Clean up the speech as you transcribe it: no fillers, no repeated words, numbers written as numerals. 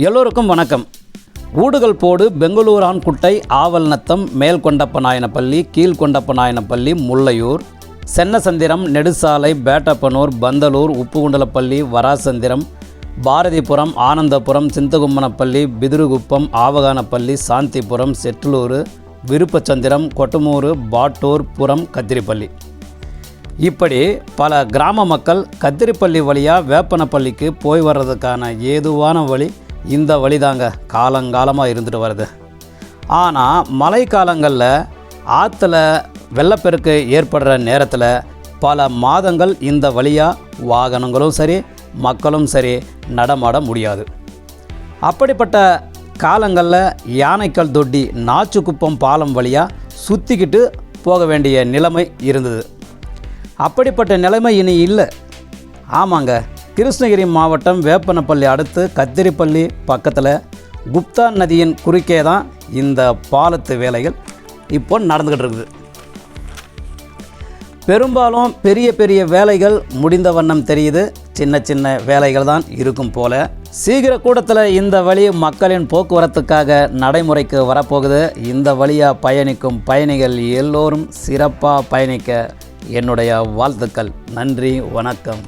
எல்லோருக்கும் வணக்கம். ஊடுகள் போடு பெங்களூரான் குட்டை ஆவல் நத்தம் மேல்கொண்டப்பநாயனப்பள்ளி கீழ்கொண்டப்பநாயனப்பள்ளி முல்லையூர் சென்னசந்திரம் நெடுசாலை பேட்டப்பனூர் பந்தலூர் உப்புகுண்டலப்பள்ளி வராசந்திரம் பாரதிபுரம் ஆனந்தபுரம் சிந்தகும்மனப்பள்ளி பிதுருகுப்பம் ஆவகானப்பள்ளி சாந்திபுரம் செட்டுலூர் விருப்பச்சந்திரம் கொட்டமூர் பாட்டூர் புரம் கத்திரிப்பள்ளி இப்படி பல கிராம மக்கள் கத்திரிப்பள்ளி வழியாக வேப்பனப்பள்ளிக்கு போய் வர்றதுக்கான ஏதுவான வழி இந்த வழிதாங்க காலங்காலமாக இருந்துட்டு வருது. ஆனால் மழை காலங்களில் ஆற்றுல வெள்ளப்பெருக்கு ஏற்படுற நேரத்தில் பல மாதங்கள் இந்த வழியாக வாகனங்களும் சரி மக்களும் சரி நடமாட முடியாது. அப்படிப்பட்ட காலங்களில் யானைக்கல் தொட்டி நாச்சுக்குப்பம் பாலம் வழியாக சுற்றிக்கிட்டு போக வேண்டிய நிலைமை இருந்தது. அப்படிப்பட்ட நிலைமை இனி இல்லை. ஆமாங்க, கிருஷ்ணகிரி மாவட்டம் வேப்பனப்பள்ளி அடுத்து கத்திரிப்பள்ளி பக்கத்தில் குப்தா நதியின் குறுக்கே தான் இந்த பாலத்து வேலைகள் இப்போ நடந்துக்கிட்டு இருக்குது. பெரும்பாலும் பெரிய பெரிய வேலைகள் முடிந்த வண்ணம் தெரியுது, சின்ன சின்ன வேலைகள் தான் இருக்கும் போல. சீக்கிர கூடத்தில் இந்த வழி மக்களின் போக்குவரத்துக்காக நடைமுறைக்கு வரப்போகுது. இந்த வழியாக பயணிக்கும் பயணிகள் எல்லோரும் சிறப்பாக பயணிக்க என்னுடைய வாழ்த்துக்கள். நன்றி, வணக்கம்.